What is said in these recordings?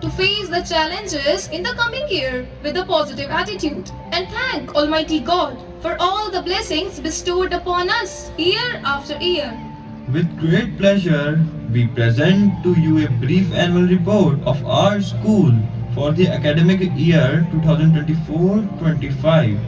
to face the challenges in the coming year with a positive attitude and thank Almighty God for all the blessings bestowed upon us year after year. With great pleasure, we present to you a brief annual report of our school for the academic year 2024-25.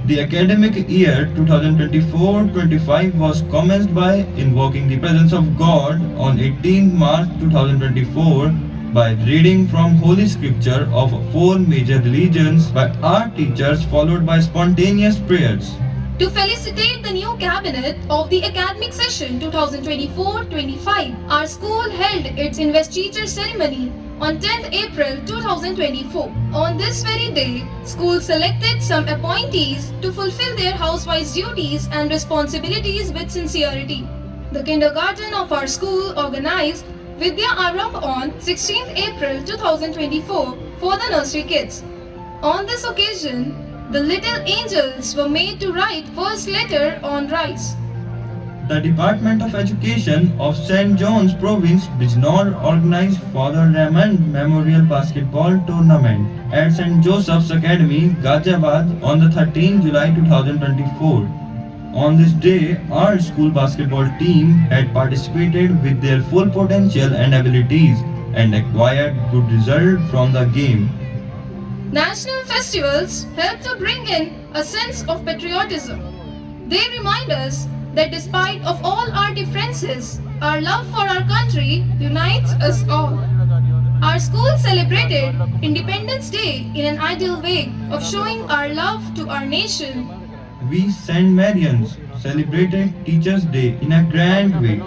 The academic year 2024-25 was commenced by invoking the presence of God on 18 March 2024 by reading from Holy Scripture of four major religions by our teachers, followed by spontaneous prayers. To felicitate the new cabinet of the academic session 2024-25, our school held its investiture ceremony on 10th April 2024. On this very day, school selected some appointees to fulfill their housewise duties and responsibilities with sincerity. The kindergarten of our school organized Vidya Arambh on 16th April 2024 for the nursery kids. On this occasion, the little angels were made to write first letter on rice. The Department of Education of St. John's Province, Bijnor organized Father Raymond Memorial Basketball Tournament at St. Joseph's Academy, Ghaziabad on the 13th July 2024. On this day, our school basketball team had participated with their full potential and abilities and acquired good result from the game. National festivals help to bring in a sense of patriotism. They remind us that despite of all our differences, our love for our country unites us all. Our school celebrated Independence Day in an ideal way of showing our love to our nation. We St. Marians celebrated Teachers' Day in a grand way.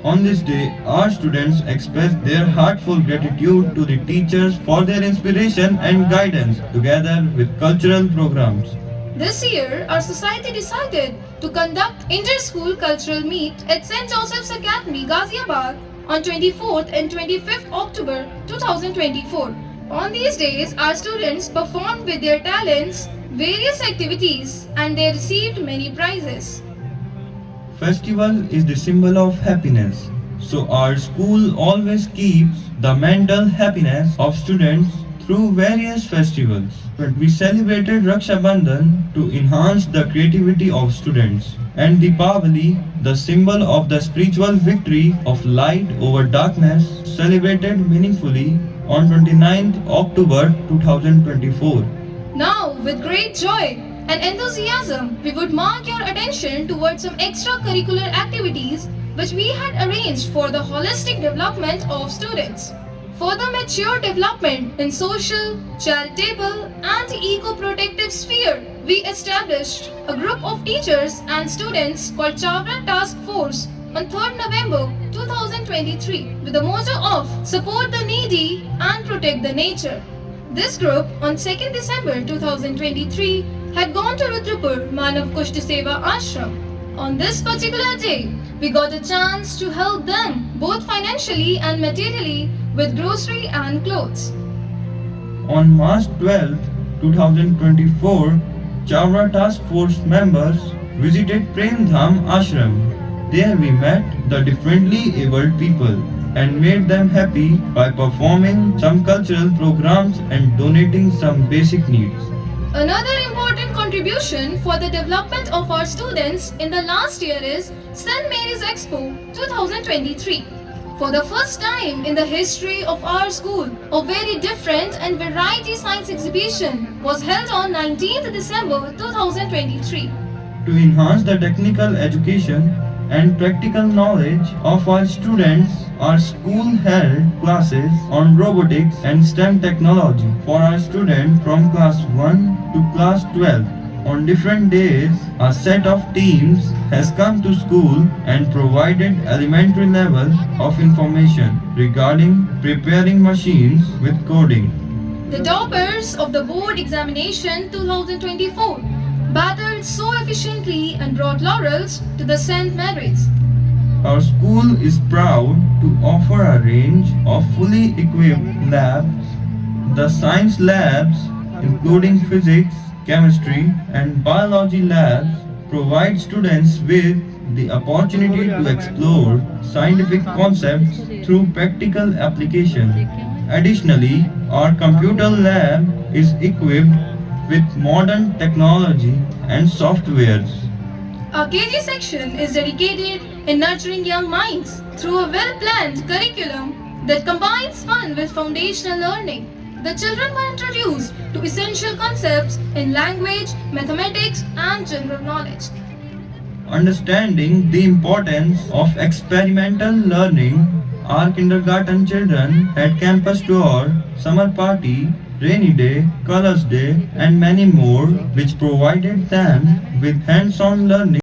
On this day, our students expressed their heartfelt gratitude to the teachers for their inspiration and guidance, together with cultural programs. This year, our society decided to conduct inter-school cultural meet at St. Joseph's Academy, Ghaziabad on 24th and 25th October 2024. On these days, our students performed with their talents various activities and they received many prizes. Festival is the symbol of happiness, so our school always keeps the mental happiness of students through various festivals. But we celebrated Raksha Bandhan to enhance the creativity of students, and Deepavali, the symbol of the spiritual victory of light over darkness, celebrated meaningfully on 29th October 2024. Now, with great joy and enthusiasm, we would mark your attention towards some extracurricular activities which we had arranged for the holistic development of students. For the mature development in social, charitable and eco-protective sphere, we established a group of teachers and students called Chavra Task Force on 3rd November 2023 with the motto of Support the Needy and Protect the Nature. This group on 2nd December 2023 had gone to Rudrapur Manav Kushti Seva Ashram. On this particular day, we got a chance to help them both financially and materially with grocery and clothes. On March 12, 2024, Chavra Task Force members visited Prem Dham Ashram. There we met the differently abled people and made them happy by performing some cultural programs and donating some basic needs. Another important contribution for the development of our students in the last year is St. Mary's Expo 2023. For the first time in the history of our school, a very different and variety science exhibition was held on 19th December 2023. To enhance the technical education and practical knowledge of our students, our school held classes on robotics and STEM technology for our students from class 1 to class 12. On different days, a set of teams has come to school and provided elementary level of information regarding preparing machines with coding. The toppers of the board examination 2024 battled so efficiently and brought laurels to the St. Mary's. Our school is proud to offer a range of fully equipped labs. The science labs, including physics, chemistry, and biology labs, provide students with the opportunity to explore scientific concepts through practical application Additionally, our computer lab is equipped with modern technology and softwares. Our KG section is dedicated in nurturing young minds through a well planned curriculum that combines fun with foundational learning. The children were introduced to essential concepts in language, mathematics, and general knowledge. Understanding the importance of experimental learning, our kindergarten children had campus tour, summer party, rainy day, colors day, and many more, which provided them with hands-on learning